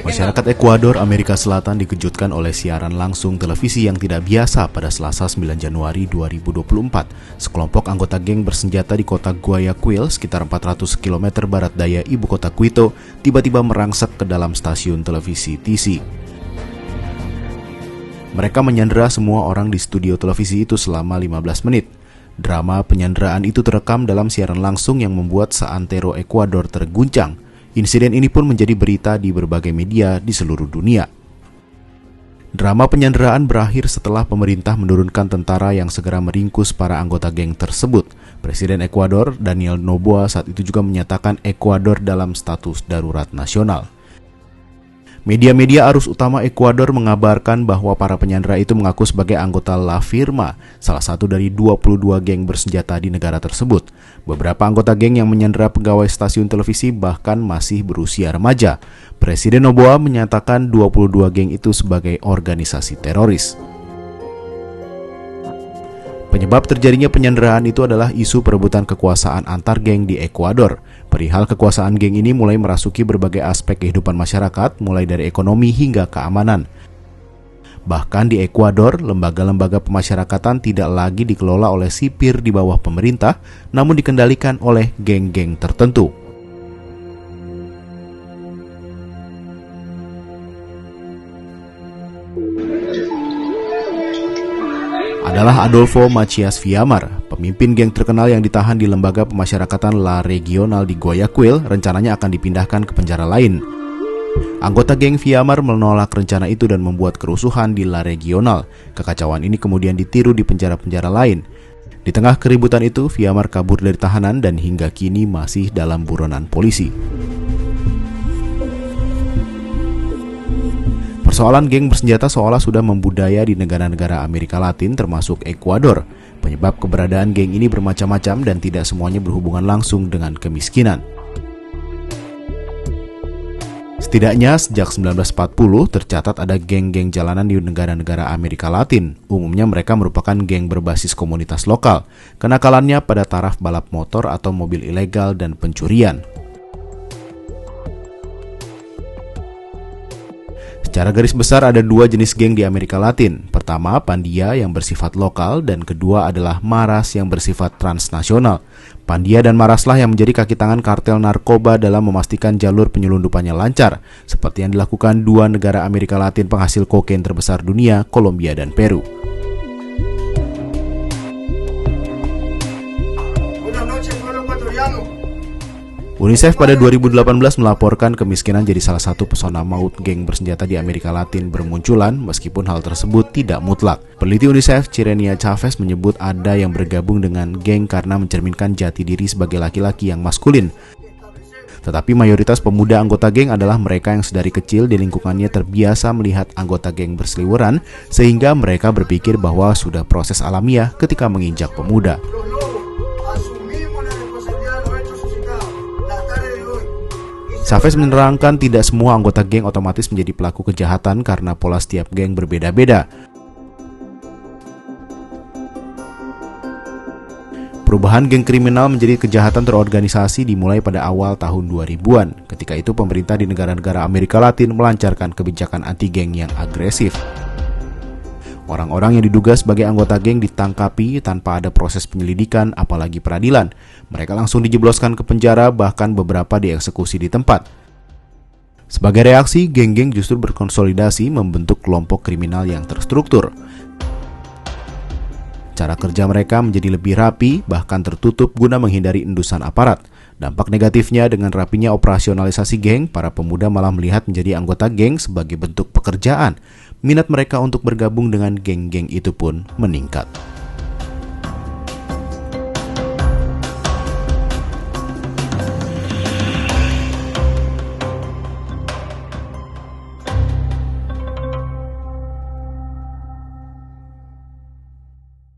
Masyarakat Ekuador, Amerika Selatan dikejutkan oleh siaran langsung televisi yang tidak biasa pada Selasa 9 Januari 2024. Sekelompok anggota geng bersenjata di kota Guayaquil, sekitar 400 km barat daya ibu kota Quito, tiba-tiba merangsek ke dalam stasiun televisi TC. Mereka menyandera semua orang di studio televisi itu selama 15 menit. Drama penyanderaan itu terekam dalam siaran langsung yang membuat seantero Ekuador terguncang. Insiden ini pun menjadi berita di berbagai media di seluruh dunia. Drama penyanderaan berakhir setelah pemerintah menurunkan tentara yang segera meringkus para anggota geng tersebut. Presiden Ekuador, Daniel Noboa, saat itu juga menyatakan Ekuador dalam status darurat nasional. Media-media arus utama Ekuador mengabarkan bahwa para penyandera itu mengaku sebagai anggota La Firma, salah satu dari 22 geng bersenjata di negara tersebut. Beberapa anggota geng yang menyandera pegawai stasiun televisi bahkan masih berusia remaja. Presiden Noboa menyatakan 22 geng itu sebagai organisasi teroris. Penyebab terjadinya penyanderaan itu adalah isu perebutan kekuasaan antar geng di Ekuador. Perihal kekuasaan geng ini mulai merasuki berbagai aspek kehidupan masyarakat, mulai dari ekonomi hingga keamanan. Bahkan di Ekuador, lembaga-lembaga pemasyarakatan tidak lagi dikelola oleh sipir di bawah pemerintah, namun dikendalikan oleh geng-geng tertentu. Adalah Adolfo Macias Fiamar, pemimpin geng terkenal yang ditahan di lembaga pemasyarakatan La Regional di Guayaquil, rencananya akan dipindahkan ke penjara lain. Anggota geng Fiamar menolak rencana itu dan membuat kerusuhan di La Regional. Kekacauan ini kemudian ditiru di penjara-penjara lain. Di tengah keributan itu, Fiamar kabur dari tahanan dan hingga kini masih dalam buronan polisi. Persoalan geng bersenjata seolah sudah membudaya di negara-negara Amerika Latin termasuk Ekuador. Penyebab keberadaan geng ini bermacam-macam dan tidak semuanya berhubungan langsung dengan kemiskinan. Setidaknya sejak 1940 tercatat ada geng-geng jalanan di negara-negara Amerika Latin. Umumnya mereka merupakan geng berbasis komunitas lokal. Kenakalannya pada taraf balap motor atau mobil ilegal dan pencurian. Secara garis besar ada dua jenis geng di Amerika Latin. Pertama, Pandia yang bersifat lokal dan kedua adalah Maras yang bersifat transnasional. Pandia dan Maraslah yang menjadi kaki tangan kartel narkoba dalam memastikan jalur penyelundupannya lancar, seperti yang dilakukan dua negara Amerika Latin penghasil kokain terbesar dunia, Kolombia dan Peru. UNICEF pada 2018 melaporkan kemiskinan jadi salah satu pesona maut geng bersenjata di Amerika Latin bermunculan, meskipun hal tersebut tidak mutlak. Peneliti UNICEF, Chirenia Chavez, menyebut ada yang bergabung dengan geng karena mencerminkan jati diri sebagai laki-laki yang maskulin. Tetapi mayoritas pemuda anggota geng adalah mereka yang sedari kecil di lingkungannya terbiasa melihat anggota geng berseliweran, sehingga mereka berpikir bahwa sudah proses alamiah ketika menginjak pemuda. Chavez menerangkan tidak semua anggota geng otomatis menjadi pelaku kejahatan karena pola setiap geng berbeda-beda. Perubahan geng kriminal menjadi kejahatan terorganisasi dimulai pada awal tahun 2000-an. Ketika itu pemerintah di negara-negara Amerika Latin melancarkan kebijakan anti-geng yang agresif. Orang-orang yang diduga sebagai anggota geng ditangkapi tanpa ada proses penyelidikan, apalagi peradilan. Mereka langsung dijebloskan ke penjara, bahkan beberapa dieksekusi di tempat. Sebagai reaksi, geng-geng justru berkonsolidasi membentuk kelompok kriminal yang terstruktur. Cara kerja mereka menjadi lebih rapi, bahkan tertutup guna menghindari endusan aparat. Dampak negatifnya, dengan rapinya operasionalisasi geng, para pemuda malah melihat menjadi anggota geng sebagai bentuk pekerjaan. Minat mereka untuk bergabung dengan geng-geng itu pun meningkat.